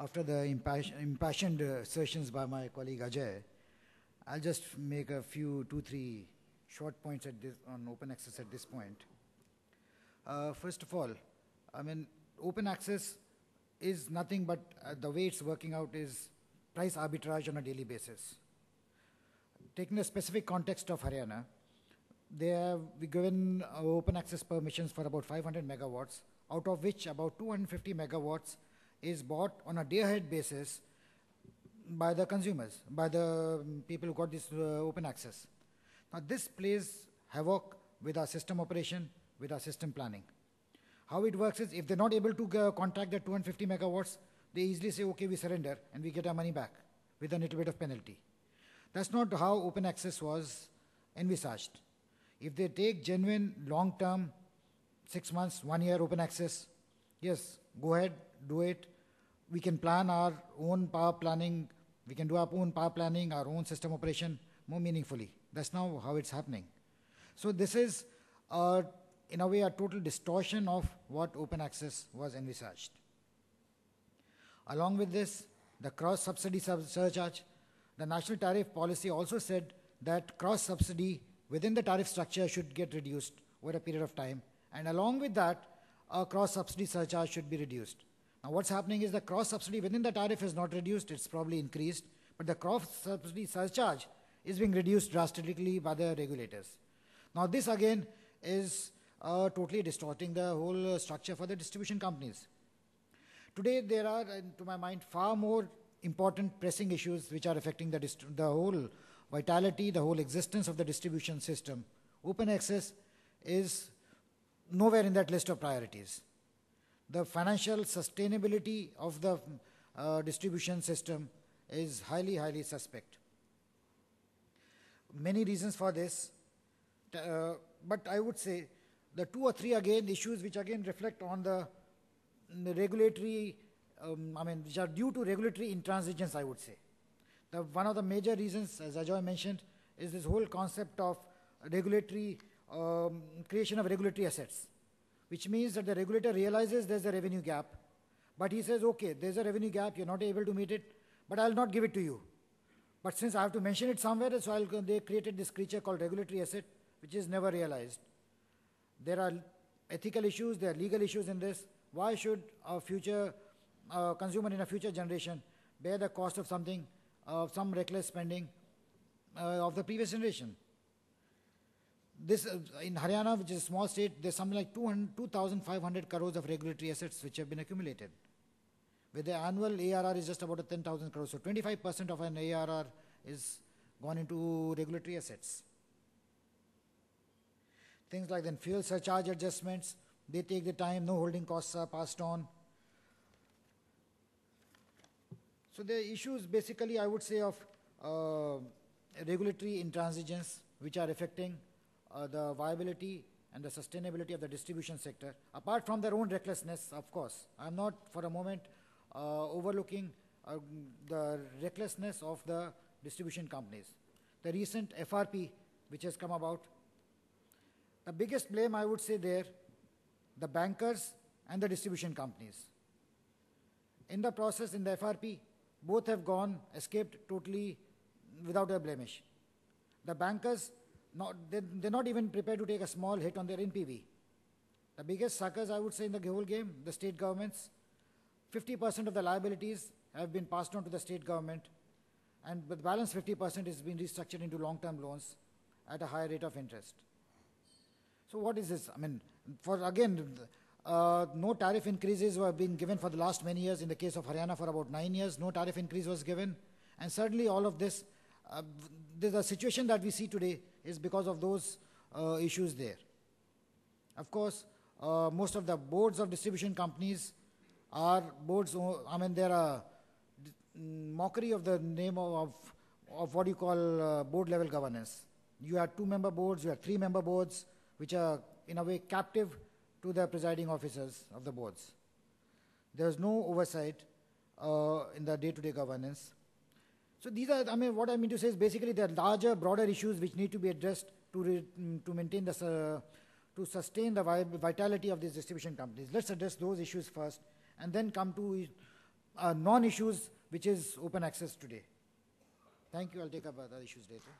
After the impassioned assertions by my colleague Ajay, I'll just make a few, two, three short points on open access at this point. First of all, I mean, open access is nothing but the way it's working out is price arbitrage on a daily basis. Taking the specific context of Haryana, they have given open access permissions for about 500 megawatts, out of which about 250 megawatts is bought on a day-ahead basis by the consumers, by the people who got this open access. Now this plays havoc with our system operation, with our system planning. How it works is if they're not able to contract the 250 megawatts, they easily say, okay, we surrender and we get our money back with a little bit of penalty. That's not how open access was envisaged. If they take genuine, long-term, 6 months, 1 year open access, yes, go ahead, do it. We can plan our own power planning. We can do our own power planning, our own system operation more meaningfully. That's now how it's happening. So this is, in a way, a total distortion of what open access was envisaged. Along with this, the cross-subsidy surcharge, the national tariff policy also said that cross-subsidy within the tariff structure should get reduced over a period of time. And along with that, a cross-subsidy surcharge should be reduced. Now what's happening is the cross-subsidy within the tariff is not reduced, it's probably increased, but the cross-subsidy surcharge is being reduced drastically by the regulators. Now this again is totally distorting the whole structure for the distribution companies. Today there are, to my mind, far more important pressing issues which are affecting the whole vitality, the whole existence of the distribution system. Open access is nowhere in that list of priorities. The financial sustainability of the distribution system is highly, highly suspect. Many reasons for this, but I would say the 2 or 3 again issues which again reflect on the regulatory, which are due to regulatory intransigence, I would say. One of the major reasons, as Ajay mentioned, is this whole concept of regulatory, creation of regulatory assets, which means that the regulator realizes there's a revenue gap, but he says, okay, there's a revenue gap, you're not able to meet it, but I'll not give it to you. But since I have to mention it somewhere, so they created this creature called regulatory asset, which is never realized. There are ethical issues, there are legal issues in this. Why should a future consumer in a future generation bear the cost of something, some reckless spending of the previous generation? This, in Haryana, which is a small state, there's something like 2,500 crores of regulatory assets which have been accumulated. With the annual ARR is just about 10,000 crores. So 25% of an ARR is gone into regulatory assets. Things like then fuel surcharge adjustments, they take the time, no holding costs are passed on. So the issues basically, I would say, of regulatory intransigence, which are affecting the viability and the sustainability of the distribution sector, apart from their own recklessness, of course. I'm not for a moment overlooking the recklessness of the distribution companies. The recent FRP, which has come about, the biggest blame, I would say there, the bankers and the distribution companies. In the process, in the FRP, both have escaped totally without a blemish. The bankers, they're not even prepared to take a small hit on their NPV. The biggest suckers, I would say, in the whole game, the state governments, 50% of the liabilities have been passed on to the state government, and the balance 50% is being restructured into long-term loans at a higher rate of interest. So what is this? I mean, no tariff increases were being given for the last many years. In the case of Haryana, for about 9 years, no tariff increase was given. And certainly all of this, the situation that we see today is because of those issues there. Of course, most of the boards of distribution companies are boards, they're a mockery of the name of what you call board level governance. You have 2-member boards, you have 3-member boards, which are in a way captive to the presiding officers of the boards. There's no oversight in the day-to-day governance. So these are, what I mean to say is basically there are larger, broader issues which need to be addressed to maintain the, to sustain the vitality of these distribution companies. Let's address those issues first and then come to non-issues which is open access today. Thank you. I'll take up other issues later.